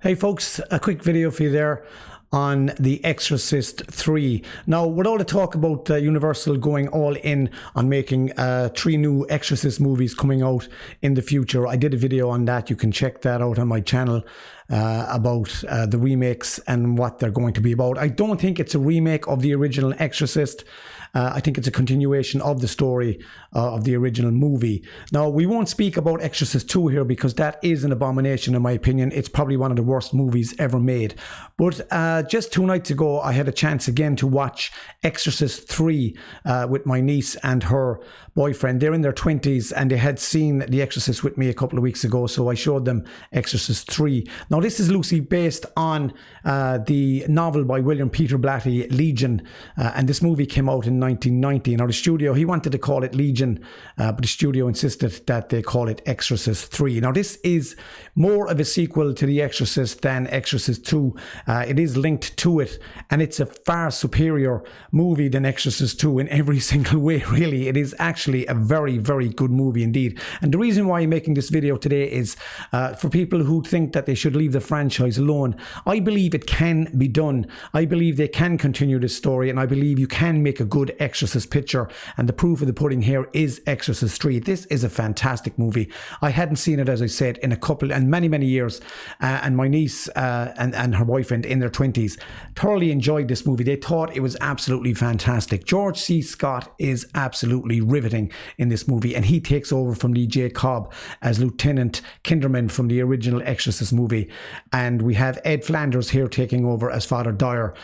Hey folks, a quick video for you there on The Exorcist III. Now, with all the talk about Universal going all in on making 3 new Exorcist movies coming out in the future, I did a video on that. You can check that out on my channel about the remakes and what they're going to be about. I don't think it's a remake of the original Exorcist. I think it's a continuation of the story of the original movie. Now, we won't speak about Exorcist II here because that is an abomination in my opinion. It's probably one of the worst movies ever made. But just 2 nights ago, I had a chance again to watch Exorcist III with my niece and her boyfriend. They're in their 20s and they had seen The Exorcist with me a couple of weeks ago, so I showed them Exorcist III. Now, this is loosely based on the novel by William Peter Blatty, Legion, and this movie came out in 1990. Now, the studio, he wanted to call it Legion, but the studio insisted that they call it Exorcist III. Now, this is more of a sequel to The Exorcist than Exorcist II. It is linked to it, and it's a far superior movie than Exorcist II in every single way, really. It is actually a very, very good movie indeed. And the reason why I'm making this video today is for people who think that they should leave the franchise alone. I believe it can be done. I believe they can continue this story, and I believe you can make a good Exorcist picture, and the proof of the pudding here is Exorcist III. This is a fantastic movie. I hadn't seen it, as I said, in a couple and many years, and my niece and her boyfriend in their 20s thoroughly enjoyed this movie. They thought it was absolutely fantastic. George C. Scott is absolutely riveting in this movie, and he takes over from Lee J. Cobb as Lieutenant Kinderman from the original Exorcist movie, and we have Ed Flanders here taking over as Father Dyer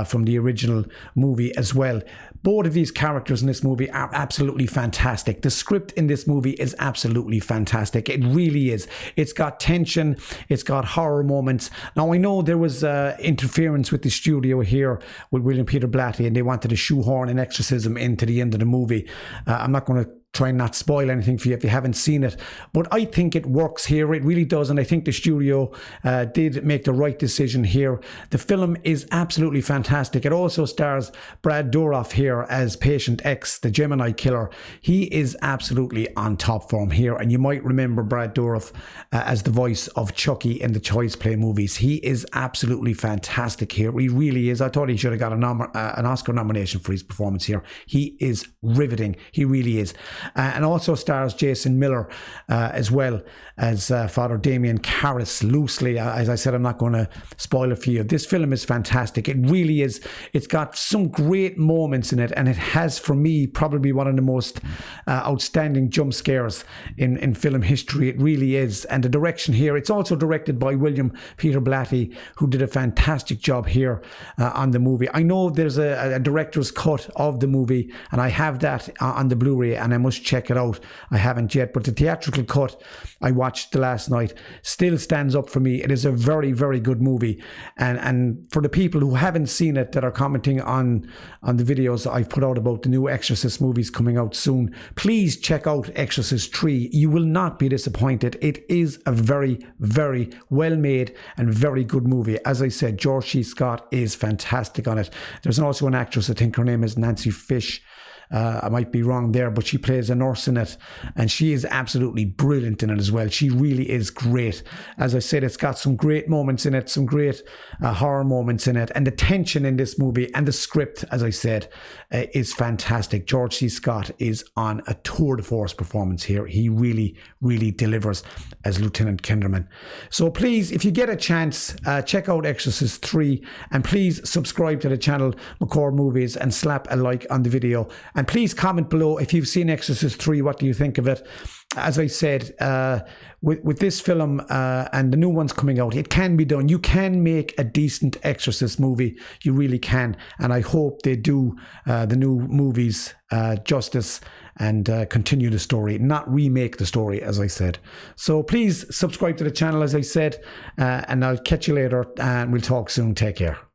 from the original movie as well. Both of these characters in this movie are absolutely fantastic. The script in this movie is absolutely fantastic. It really is. It's got tension. It's got horror moments. Now, I know there was interference with the studio here with William Peter Blatty, and they wanted to shoehorn an exorcism into the end of the movie. I'm not going to try and not spoil anything for you if you haven't seen it, but I think it works here. It really does, and I think the studio did make the right decision here. The film is absolutely fantastic. It also stars Brad Dourif here as Patient X, the Gemini Killer. He is absolutely on top form here, and you might remember Brad Dourif as the voice of Chucky in the Child's Play movies. He is absolutely fantastic here. He really is. I thought he should have got an Oscar nomination for his performance here. He is riveting. He really is. And also stars Jason Miller as well as Father Damien Karras loosely. As I said, I'm not going to spoil it for you. This film is fantastic. It really is. It's got some great moments in it, and it has, for me, probably one of the most outstanding jump scares in film history. It really is. And the direction here, it's also directed by William Peter Blatty, who did a fantastic job here on the movie. I know there's a director's cut of the movie, and I have that on the Blu-ray, and I must check it out. I haven't yet, but the theatrical cut I watched last night still stands up for me. It is a very, very good movie, and for the people who haven't seen it that are commenting on the videos I've put out about the new Exorcist movies coming out soon, please check out Exorcist III. You will not be disappointed. It is a very, very well made and very good movie. As I said, George C. Scott is fantastic on it. There's also an actress, I think her name is Nancy Fish. I might be wrong there, but she plays a nurse in it, and she is absolutely brilliant in it as well. She really is great. As I said, it's got some great moments in it, some great horror moments in it, and the tension in this movie and the script, as I said, is fantastic. George C. Scott is on a tour de force performance here. He really, really delivers as Lieutenant Kinderman. So please, if you get a chance, check out Exorcist III, and please subscribe to the channel McCord Movies and slap a like on the video. And please comment below if you've seen Exorcist III. What do you think of it? As I said, with this film and the new ones coming out, it can be done. You can make a decent Exorcist movie. You really can. And I hope they do the new movies justice and continue the story, not remake the story, as I said. So please subscribe to the channel, as I said, and I'll catch you later, and we'll talk soon. Take care.